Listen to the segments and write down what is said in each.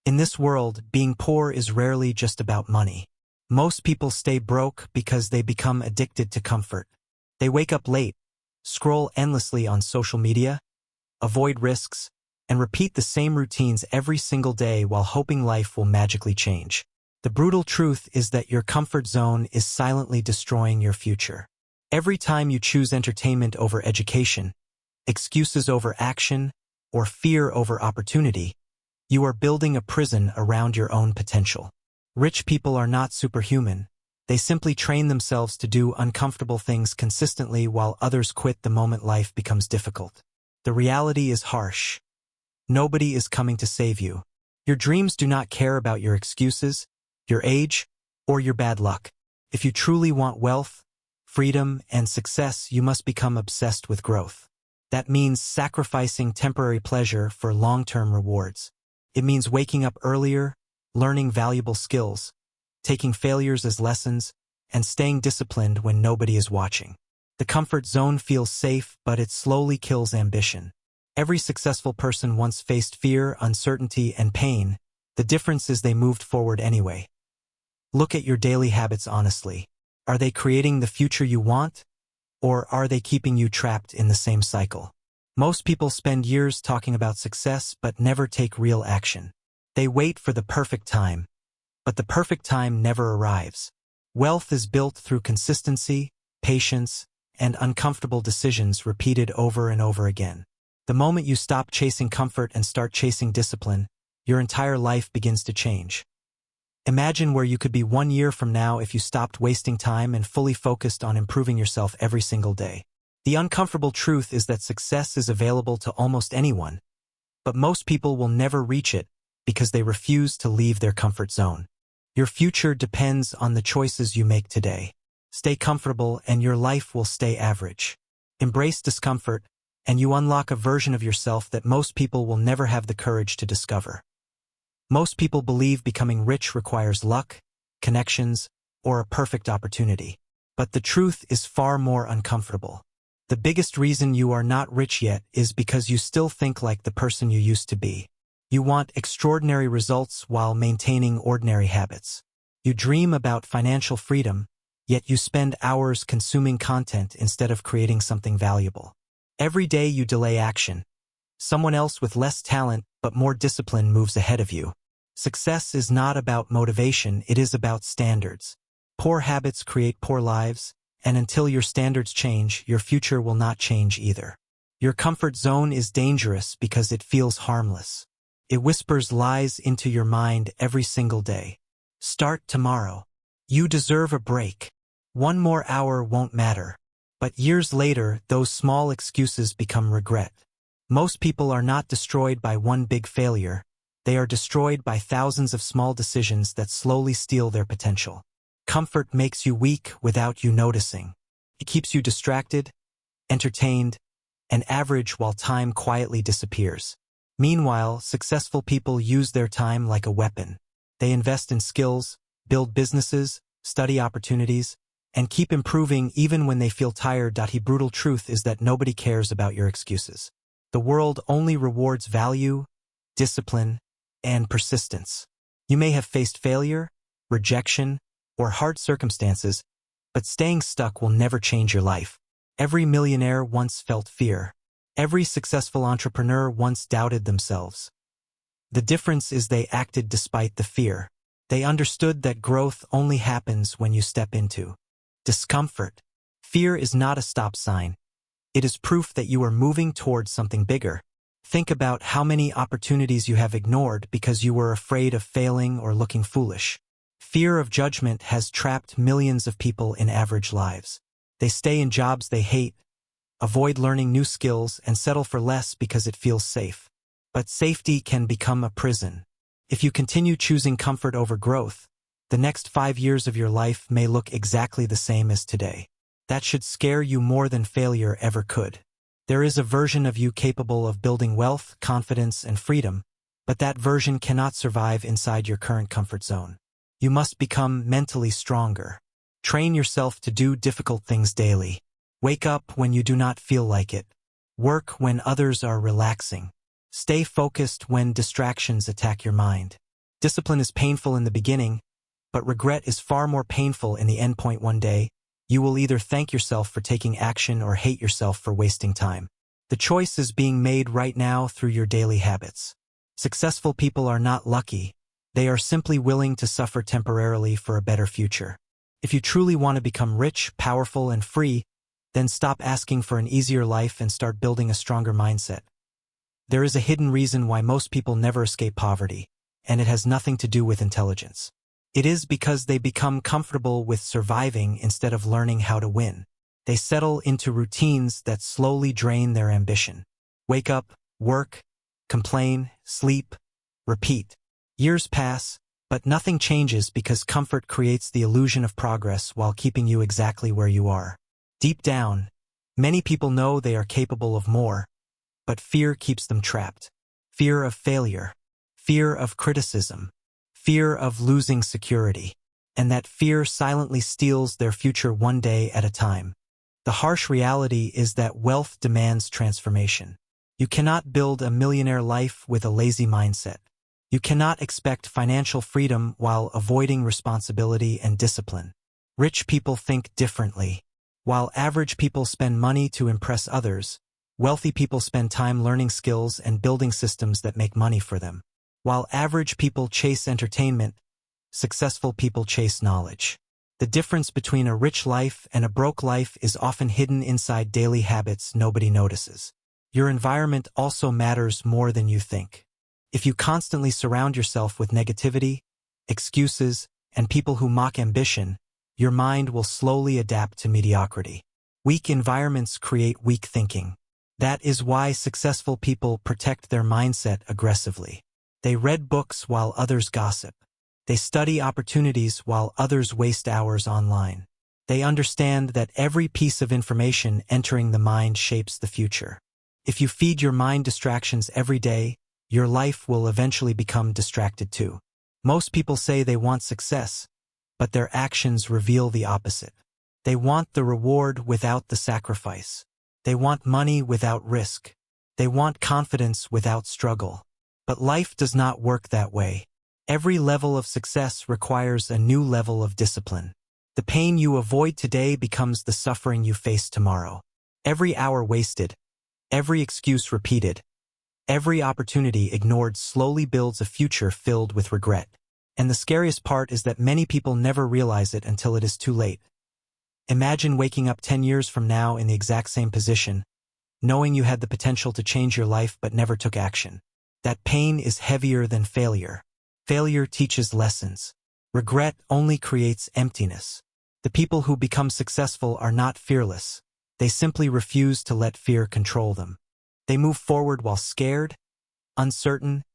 In this world, being poor is rarely just about money. Most people stay broke because they become addicted to comfort. They wake up late, scroll endlessly on social media, avoid risks, and repeat the same routines every single day while hoping life will magically change. The brutal truth is that your comfort zone is silently destroying your future. Every time you choose entertainment over education, excuses over action, or fear over opportunity, you are building a prison around your own potential. Rich people are not superhuman. They simply train themselves to do uncomfortable things consistently while others quit the moment life becomes difficult. The reality is harsh. Nobody is coming to save you. Your dreams do not care about your excuses, your age, or your bad luck. If you truly want wealth, freedom, and success, you must become obsessed with growth. That means sacrificing temporary pleasure for long-term rewards. It means waking up earlier, learning valuable skills, taking failures as lessons, and staying disciplined when nobody is watching. The comfort zone feels safe, but it slowly kills ambition. Every successful person once faced fear, uncertainty, and pain. The difference is they moved forward anyway. Look at your daily habits honestly. Are they creating the future you want, or are they keeping you trapped in the same cycle? Most people spend years talking about success but never take real action. They wait for the perfect time, but the perfect time never arrives. Wealth is built through consistency, patience, and uncomfortable decisions repeated over and over again. The moment you stop chasing comfort and start chasing discipline, your entire life begins to change. Imagine where you could be 1 year from now if you stopped wasting time and fully focused on improving yourself every single day. The uncomfortable truth is that success is available to almost anyone, but most people will never reach it because they refuse to leave their comfort zone. Your future depends on the choices you make today. Stay comfortable and your life will stay average. Embrace discomfort, and you unlock a version of yourself that most people will never have the courage to discover. Most people believe becoming rich requires luck, connections, or a perfect opportunity. But the truth is far more uncomfortable. The biggest reason you are not rich yet is because you still think like the person you used to be. You want extraordinary results while maintaining ordinary habits. You dream about financial freedom, yet you spend hours consuming content instead of creating something valuable. Every day you delay action. Someone else with less talent but more discipline moves ahead of you. Success is not about motivation, it is about standards. Poor habits create poor lives, and until your standards change, your future will not change either. Your comfort zone is dangerous because it feels harmless. It whispers lies into your mind every single day. Start tomorrow. You deserve a break. 1 more hour won't matter. But years later, those small excuses become regret. Most people are not destroyed by one big failure. They are destroyed by thousands of small decisions that slowly steal their potential. Comfort makes you weak without you noticing. It keeps you distracted, entertained, and average while time quietly disappears. Meanwhile, successful people use their time like a weapon. They invest in skills, build businesses, study opportunities, and keep improving even when they feel tired. The brutal truth is that nobody cares about your excuses. The world only rewards value, discipline, and persistence. You may have faced failure, rejection, or hard circumstances, but staying stuck will never change your life. Every millionaire once felt fear. Every successful entrepreneur once doubted themselves. The difference is they acted despite the fear. They understood that growth only happens when you step into discomfort. Fear is not a stop sign. It is proof that you are moving towards something bigger. Think about how many opportunities you have ignored because you were afraid of failing or looking foolish. Fear of judgment has trapped millions of people in average lives. They stay in jobs they hate, avoid learning new skills, and settle for less because it feels safe. But safety can become a prison. If you continue choosing comfort over growth, the next 5 years of your life may look exactly the same as today. That should scare you more than failure ever could. There is a version of you capable of building wealth, confidence, and freedom, but that version cannot survive inside your current comfort zone. You must become mentally stronger. Train yourself to do difficult things daily. Wake up when you do not feel like it. Work when others are relaxing. Stay focused when distractions attack your mind. Discipline is painful in the beginning, but regret is far more painful in the endpoint. One day, you will either thank yourself for taking action or hate yourself for wasting time. The choice is being made right now through your daily habits. Successful people are not lucky. They are simply willing to suffer temporarily for a better future. If you truly want to become rich, powerful, and free, then stop asking for an easier life and start building a stronger mindset. There is a hidden reason why most people never escape poverty, and it has nothing to do with intelligence. It is because they become comfortable with surviving instead of learning how to win. They settle into routines that slowly drain their ambition. Wake up, work, complain, sleep, repeat. Years pass, but nothing changes because comfort creates the illusion of progress while keeping you exactly where you are. Deep down, many people know they are capable of more, but fear keeps them trapped. Fear of failure, fear of criticism, fear of losing security, and that fear silently steals their future one day at a time. The harsh reality is that wealth demands transformation. You cannot build a millionaire life with a lazy mindset. You cannot expect financial freedom while avoiding responsibility and discipline. Rich people think differently. While average people spend money to impress others, wealthy people spend time learning skills and building systems that make money for them. While average people chase entertainment, successful people chase knowledge. The difference between a rich life and a broke life is often hidden inside daily habits nobody notices. Your environment also matters more than you think. If you constantly surround yourself with negativity, excuses, and people who mock ambition, your mind will slowly adapt to mediocrity. Weak environments create weak thinking. That is why successful people protect their mindset aggressively. They read books while others gossip. They study opportunities while others waste hours online. They understand that every piece of information entering the mind shapes the future. If you feed your mind distractions every day, your life will eventually become distracted too. Most people say they want success, but their actions reveal the opposite. They want the reward without the sacrifice. They want money without risk. They want confidence without struggle. But life does not work that way. Every level of success requires a new level of discipline. The pain you avoid today becomes the suffering you face tomorrow. Every hour wasted, every excuse repeated, every opportunity ignored slowly builds a future filled with regret. And the scariest part is that many people never realize it until it is too late. Imagine waking up 10 years from now in the exact same position, knowing you had the potential to change your life but never took action. That pain is heavier than failure. Failure teaches lessons. Regret only creates emptiness. The people who become successful are not fearless. They simply refuse to let fear control them. They move forward while scared, uncertain,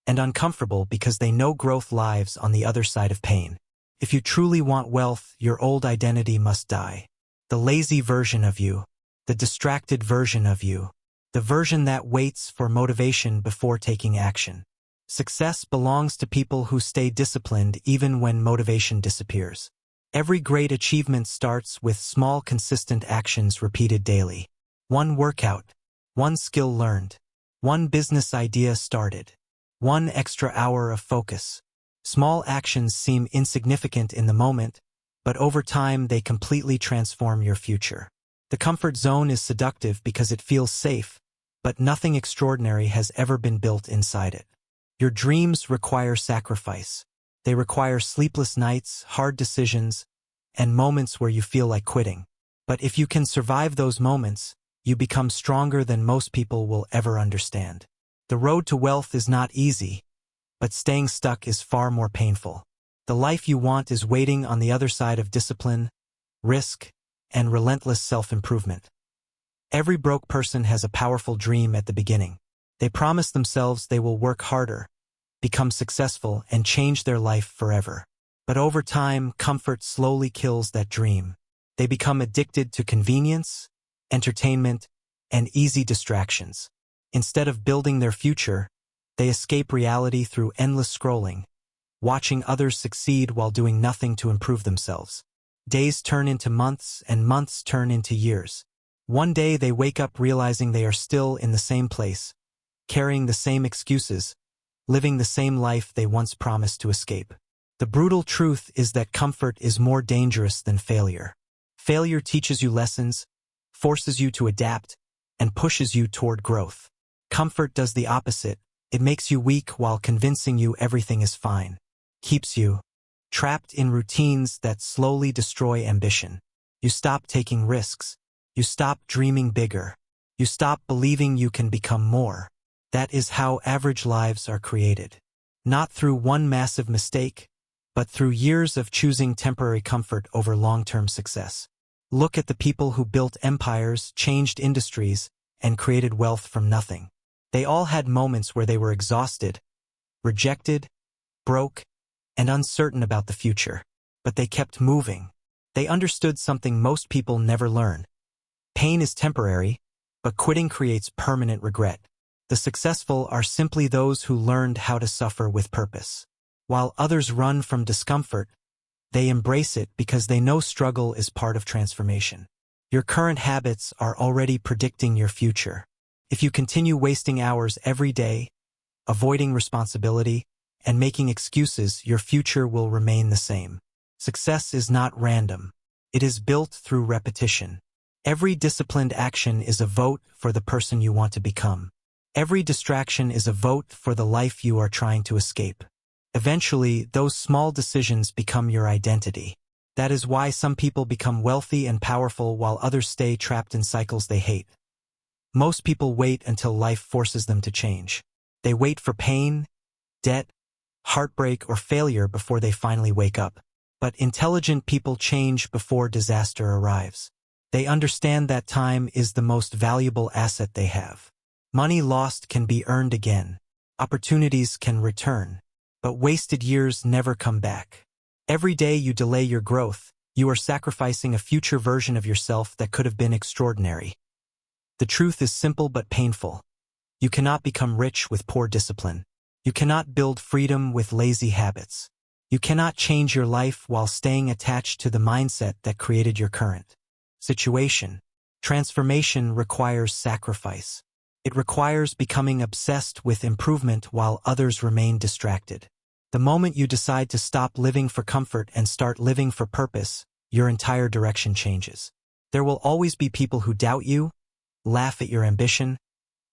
and uncomfortable because they know growth lives on the other side of pain. If you truly want wealth, your old identity must die. The lazy version of you, the distracted version of you, the version that waits for motivation before taking action. Success belongs to people who stay disciplined even when motivation disappears. Every great achievement starts with small, consistent actions repeated daily. One workout, one skill learned, one business idea started, one extra hour of focus. Small actions seem insignificant in the moment, but over time they completely transform your future. The comfort zone is seductive because it feels safe, but nothing extraordinary has ever been built inside it. Your dreams require sacrifice. They require sleepless nights, hard decisions, and moments where you feel like quitting. But if you can survive those moments, you become stronger than most people will ever understand. The road to wealth is not easy, but staying stuck is far more painful. The life you want is waiting on the other side of discipline, risk, and relentless self-improvement. Every broke person has a powerful dream at the beginning. They promise themselves they will work harder, become successful, and change their life forever. But over time, comfort slowly kills that dream. They become addicted to convenience, entertainment, and easy distractions. Instead of building their future, they escape reality through endless scrolling, watching others succeed while doing nothing to improve themselves. Days turn into months, and months turn into years. One day they wake up realizing they are still in the same place, carrying the same excuses, living the same life they once promised to escape. The brutal truth is that comfort is more dangerous than failure. Failure teaches you lessons, forces you to adapt, and pushes you toward growth. Comfort does the opposite. It makes you weak while convincing you everything is fine. Keeps you trapped in routines that slowly destroy ambition. You stop taking risks. You stop dreaming bigger. You stop believing you can become more. That is how average lives are created. Not through one massive mistake, but through years of choosing temporary comfort over long-term success. Look at the people who built empires, changed industries, and created wealth from nothing. They all had moments where they were exhausted, rejected, broke, and uncertain about the future. But they kept moving. They understood something most people never learn. Pain is temporary, but quitting creates permanent regret. The successful are simply those who learned how to suffer with purpose. While others run from discomfort, they embrace it because they know struggle is part of transformation. Your current habits are already predicting your future. If you continue wasting hours every day, avoiding responsibility, and making excuses, your future will remain the same. Success is not random. It is built through repetition. Every disciplined action is a vote for the person you want to become. Every distraction is a vote for the life you are trying to escape. Eventually, those small decisions become your identity. That is why some people become wealthy and powerful while others stay trapped in cycles they hate. Most people wait until life forces them to change. They wait for pain, debt, heartbreak, or failure before they finally wake up. But intelligent people change before disaster arrives. They understand that time is the most valuable asset they have. Money lost can be earned again. Opportunities can return. But wasted years never come back. Every day you delay your growth, you are sacrificing a future version of yourself that could have been extraordinary. The truth is simple but painful. You cannot become rich with poor discipline. You cannot build freedom with lazy habits. You cannot change your life while staying attached to the mindset that created your current situation. Transformation requires sacrifice. It requires becoming obsessed with improvement while others remain distracted. The moment you decide to stop living for comfort and start living for purpose, your entire direction changes. There will always be people who doubt you, laugh at your ambition,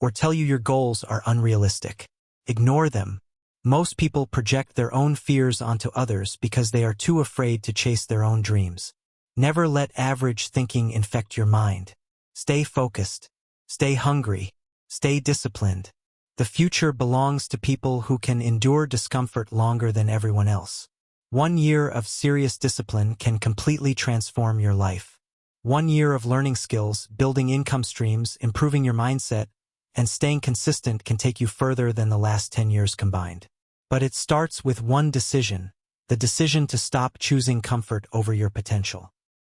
or tell you your goals are unrealistic. Ignore them. Most people project their own fears onto others because they are too afraid to chase their own dreams. Never let average thinking infect your mind. Stay focused. Stay hungry. Stay disciplined. The future belongs to people who can endure discomfort longer than everyone else. 1 year of serious discipline can completely transform your life. 1 year of learning skills, building income streams, improving your mindset, and staying consistent can take you further than the last 10 years combined. But it starts with one decision, the decision to stop choosing comfort over your potential.